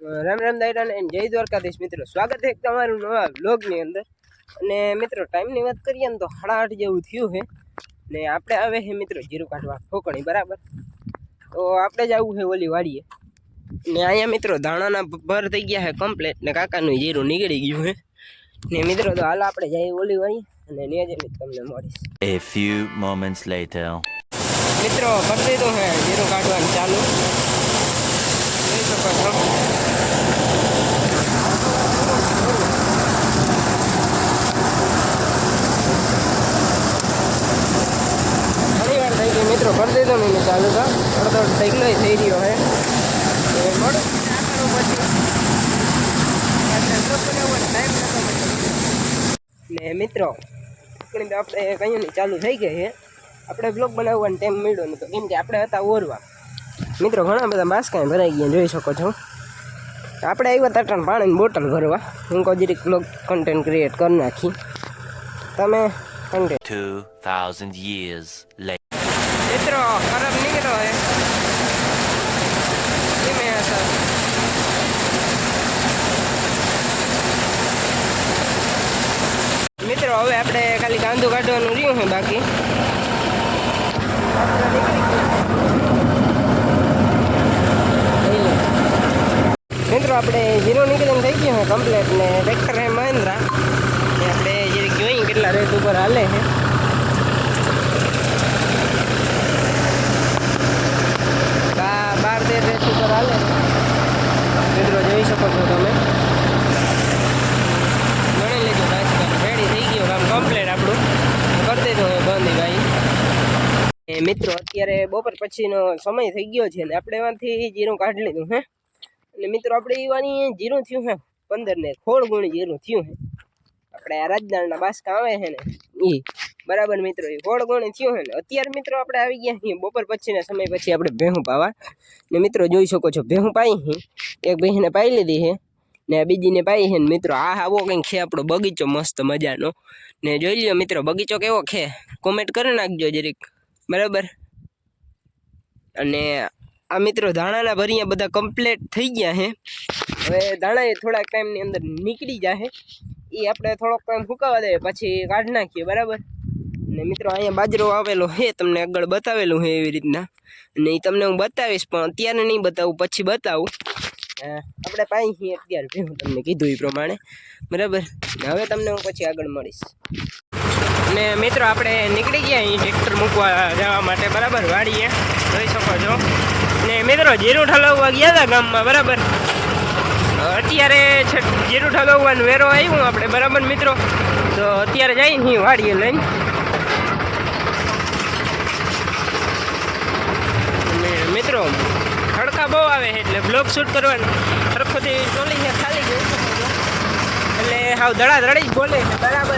રામ રામ દાયરા ને જય દ્વારકાધીશ મિત્રો, સ્વાગત છે તમારું નવા વ્લોગની અંદર। અને મિત્રો ટાઈમની વાત કરીએ ને તો 8:30 જેવું થયું છે ને આપણે આવે છે મિત્રો જીરું કાઢવા ઠોકણી બરાબર। તો આપણે જવું છે ઓલી વાડીએ ને અહીંયા મિત્રો દાણાના ભર થઈ ગયા છે કમ્પ્લીટ ને કાકાનું જીરું નીકળી ગયું છે ને મિત્રો તો હાલ આપણે જઈએ ઓલી વાડીએ અને ત્યાં જઈને તમને મળીશ। A few moments later. મિત્રો કરી દીધું છે જીરું કાઢવાનું ચાલુ, જોઈ શકો છો। મિત્રો કરી દીધો ને ચાલુ તો અડધો થઈ ગયો થઈ રહ્યો હે મળું ને મિત્રો આપણે કहीं નહીં ચાલુ થઈ ગઈ છે। આપણે બ્લોગ બનાવવાનો ટાઈમ મળ્યો નતો કેમ કે આપણે હતા ઓરવા મિત્રો, ઘણા બધા બાસકા ભરાઈ ગયા જોઈ શકો છો। આપણે આવ્યા તટણ પાણીની બોટલ ભરવા, હું કહું જરીક બ્લોગ કન્ટેન્ટ ક્રિએટ કરી નાખી તમે કન્ટેન્ટ 2000 years later. મિત્રો ખરાબ નીકળ્યો હે મિત્રો, હવે આપણે ખાલી કાંદો કાઢવાનું રહ્યું છે બાકી। મિત્રો આપણે જીરો નીકળીને થઈ ગયું છે કમ્પ્લેટ ને ટ્રેક્ટર છે મહિન્દ્રા ને આપણે જે જોઈએ કેટલા રેટ ઉપર હાલે છે। 12-13 રેટ ઉપર હાલે મિત્રો, જોઈ શકો છો તમે। ગણી લેજો રેડી થઈ ગયો કામ કમ્પ્લેટ આપણું કરી દેજો બંધ ભાઈ। મિત્રો અત્યારે બપોર પછીનો સમય થઈ ગયો છે ને આપણે એમાંથી જીરું કાઢી લીધું હે અને મિત્રો આપણે એવાની જીરું થયું છે 15 ને 16 ગુણી જીરું થયું છે। આપણે આ રાજદાળના બાસકા આવે છે ને એ બરાબર મિત્રો, એ 16 ગુણી થયું છે ને અત્યારે મિત્રો આપણે આવી ગયા છીએ બપોર પછીના સમય પછી આપણે ભેહું પાવા ને મિત્રો જોઈ શકો છો ભેહું પાઈ છે, એક ભેંસને પાઈ લીધી છે ને બીજીને પાઈ છે ને મિત્રો આ આવો કંઈક છે આપણો બગીચો મસ્ત મજાનો ને જોઈ લ્યો મિત્રો બગીચો કેવો છે કોમેન્ટ કરી નાખજો જરીક બરાબર। અને આ મિત્રો ધાણાના ભરિયા બધા કમ્પ્લીટ થઈ ગયા છે, હવે ધાણા એ થોડાક ટાઈમની અંદર નીકળી જશે, એ આપણે થોડોક ટાઈમ ફૂંકાવા દે પછી કાઢી નાખીએ બરાબર। ને મિત્રો અહીંયા બાજરો આવેલો છે તમને આગળ બતાવેલું છે એવી રીતના અને એ તમને હું બતાવીશ પણ અત્યારે નહીં બતાવું પછી બતાવું। આપણે પાઈ છીએ અત્યારે હું તમને કીધું એ પ્રમાણે બરાબર, હવે તમને હું પછી આગળ મળીશ। ને મિત્રો આપણે નીકળી ગયા અહીં ટ્રેક્ટર મૂકવા જવા માટે બરાબર વાડીએ જોઈ શકો છો ને મિત્રો જીરું ઠલવવા ગયા હતા ગામમાં બરાબર। અત્યારે જીરું ઠલવવાનું વેરો આવ્યું આપણે બરાબર મિત્રો, તો અત્યારે જઈ અહીં વાડીએ લઈને મિત્રો તડકા બહુ આવે છે એટલે બ્લોગ શૂટ કરવાનું સરખોથી ચોલી છે ખાલી ગયું એટલે હાવ ધડાધડી જ બોલે છે બરાબર।